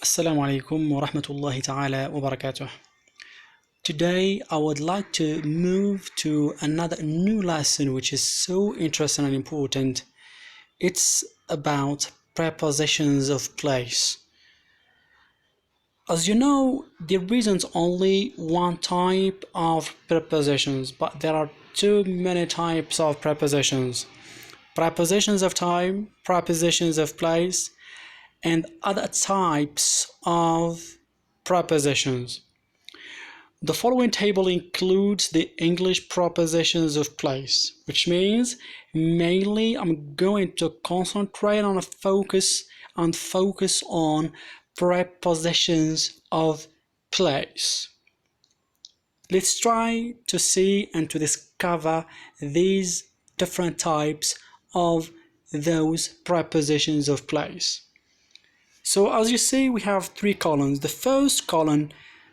Assalamu alaikum wa rahmatullahi ta'ala wa barakatuh. Today I would like to move to another new lesson which is so interesting and important. It's about prepositions of place. As you know, there isn't only one type of prepositions, but there are too many types of prepositions. Prepositions of time, prepositions of place, and other types of prepositions. The following table includes the English prepositions of place, which means mainly I'm going to concentrate on focus on prepositions of place. Let's try to see and to discover these different types of those prepositions of place. So as you see, we have three columns. The first column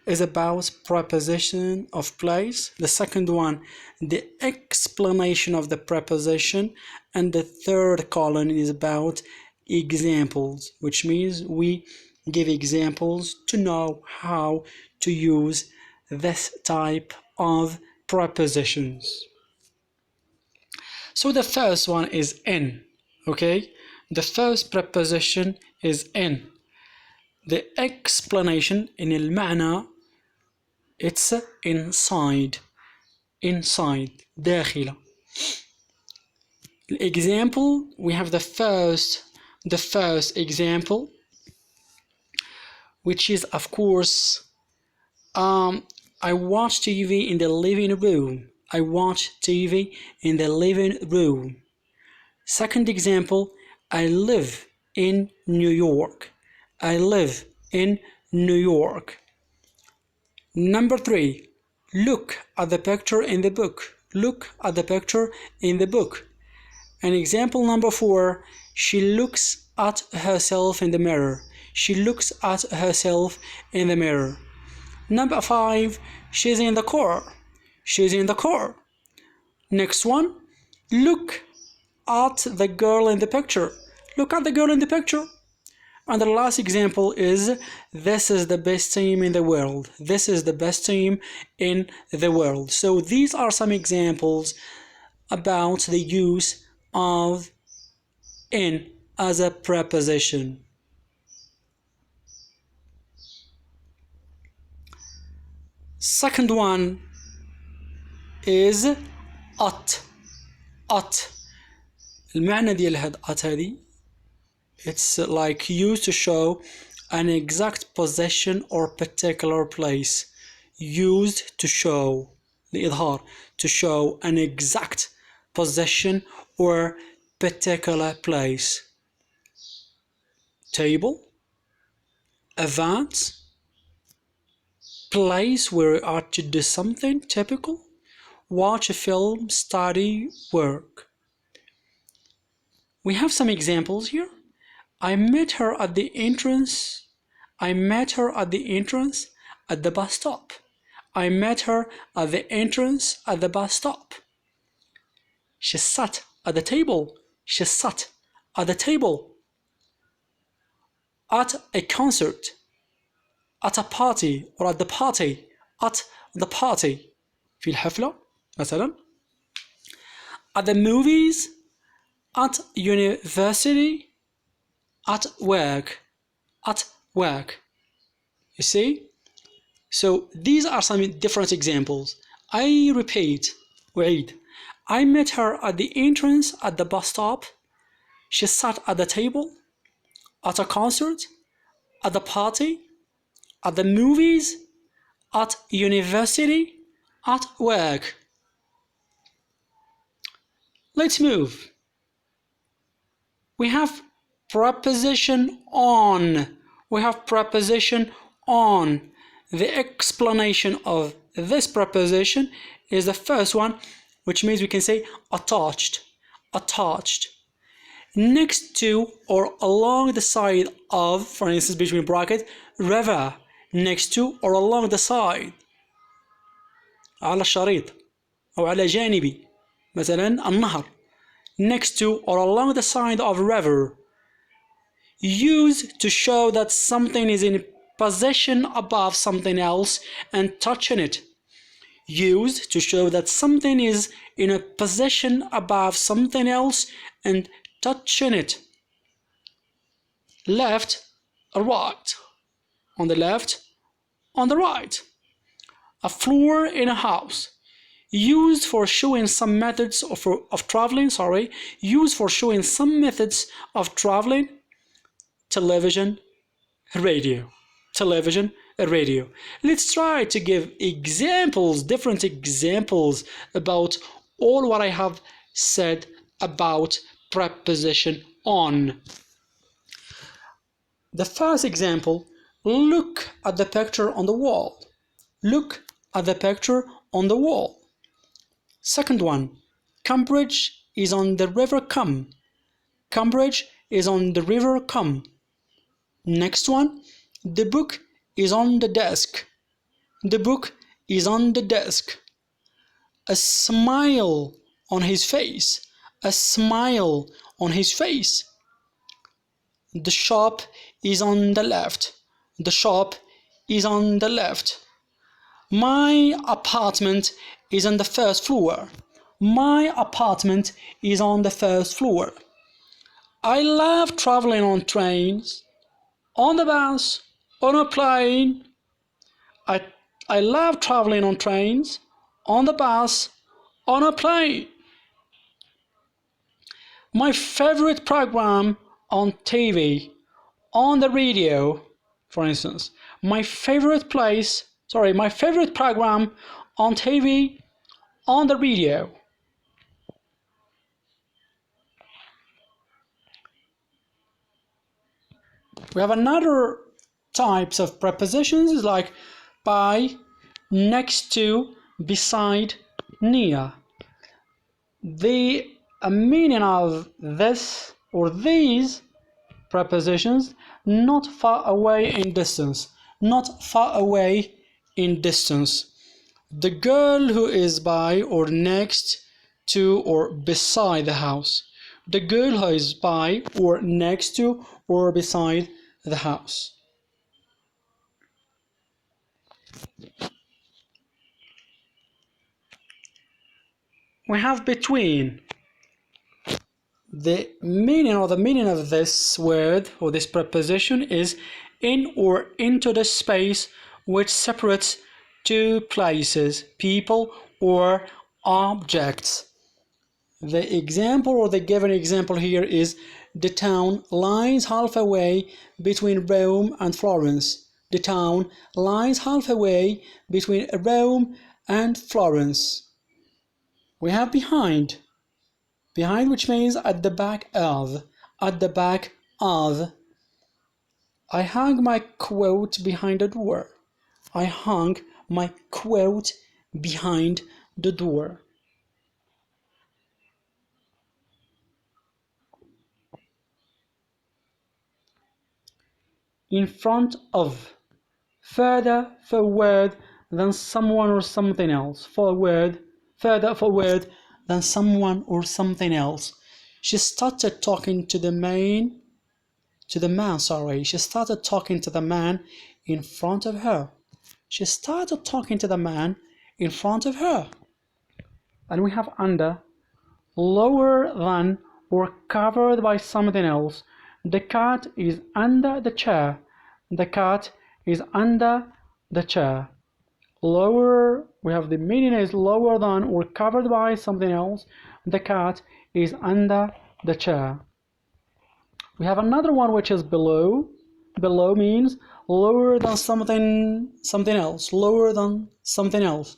is about preposition of place. The second one, the explanation of the preposition. And the third column is about examples, which means we give examples to know how to use this type of prepositions. So the first one is in, okay? The first preposition is in. The explanation in المعنى, it's inside, داخلة. The example, we have the first example, which is of course I watch TV in the living room. I watch TV in the living room. Second example, I live in New York. I live in New York. Number 3, look at the picture in the book. Look at the picture in the book. And example number 4, she looks at herself in the mirror. She looks at herself in the mirror. Number 5, she's in the car. She's in the car. Next one, look at the girl in the picture. Look at the girl in the picture. And the last example is, this is the best team in the world. This is the best team in the world. So these are some examples about the use of in as a preposition. Second one is at. at. المعنى ديال هاد at هذه, it's like used to show an exact position or particular place. Used to show, لإظهار, to show an exact position or particular place. Table, event, place where you are to do something typical, watch a film, study, work. We have some examples here. I met her at the entrance. I met her at the entrance at the bus stop. I met her at the entrance at the bus stop. She sat at the table. She sat at the table. At a concert. At a party or at the party. At the party. في الحفلة مثلا. At the movies. At university. At work. At work. You see? So these are some different examples. I repeat, وعيد. I met her at the entrance at the bus stop. She sat at the table. At a concert. At the party. At the movies. At university. At work. Let's move. We have preposition on. We have preposition on. The explanation of this preposition is the first one, which means we can say attached. Attached. Next to or along the side of, for instance, between brackets, river. Next to or along the side. على الشريط أو على جانبي. مثلا النهر. Next to or along the side of river. Used to show that something is in a position above something else and touching it. Used to show that something is in a position above something else and touching it. Left or right. On the left, on the right. A floor in a house. Used for showing some methods of traveling, used for showing some methods of traveling. Television, radio. Television, radio. Let's try to give examples, different examples about all what I have said about preposition on. The first example, look at the picture on the wall. Look at the picture on the wall. Second one, Cambridge is on the river Cum. Cambridge is on the river Cum. Next one, the book is on the desk. The book is on the desk. A smile on his face. A smile on his face. The shop is on the left. The shop is on the left. My apartment is on the first floor. My apartment is on the first floor. I love traveling on trains, on the bus, on a plane. I love traveling on trains, on the bus, on a plane. My favorite program on TV, on the radio, for instance. My favorite program on TV, on the radio. We have another types of prepositions like by, next to, beside, near. The meaning of this or these prepositions, not far away in distance. Not far away in distance. The girl who is by or next to or beside the house. The girl who is by or next to or beside the house. We have between. The meaning of this word or this preposition is in or into the space which separates two places, people or objects. The example or the given example here is the town lies halfway between Rome and Florence. The town lies halfway between Rome and Florence. We have behind. Behind, which means at the back of. At the back of. I hung my coat behind the door. I hung my coat behind the door. In front of. Further forward than someone or something else. Further forward than someone or something else. She started talking to the man. She started talking to the man in front of her. She started talking to the man in front of her. And we have under, lower than or covered by something else. The cat is under the chair. The cat is under the chair. Lower, we have the meaning is lower than or covered by something else. The cat is under the chair. We have another one which is below. Below means lower than something else. Lower than something else.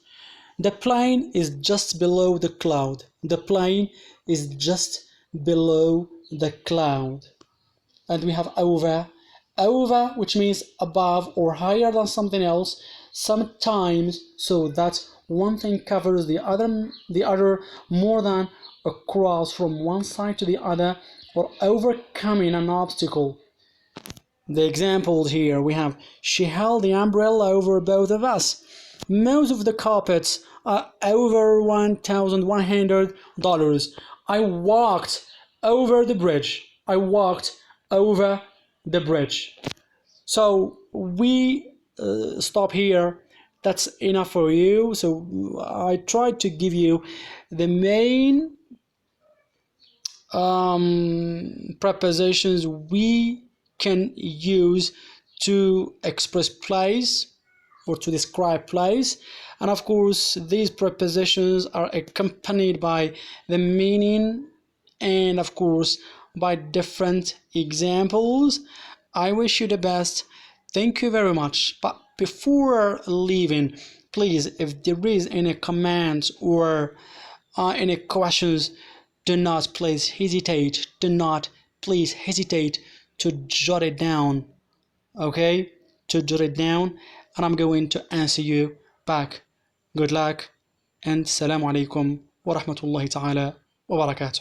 The plane is just below the cloud. The plane is just below the cloud. And we have over. Over, which means above or higher than something else. Sometimes so that one thing covers the other more than across from one side to the other or overcoming an obstacle. The examples here we have, she held the umbrella over both of us. Most of the carpets are over $1,100. I walked over the bridge. I walked over the bridge. So we stop here. That's enough for you. So I tried to give you the main prepositions we can use to express place or to describe place. And of course, these prepositions are accompanied by the meaning and, of course, by different examples. I wish you the best. Thank you very much. But before leaving, please, if there is any comments or any questions, do not please hesitate. Do not please hesitate to jot it down. Okay? To jot it down, and I'm going to answer you back. Good luck, and Assalamu alaikum wa rahmatullahi ta'ala wa barakatuh.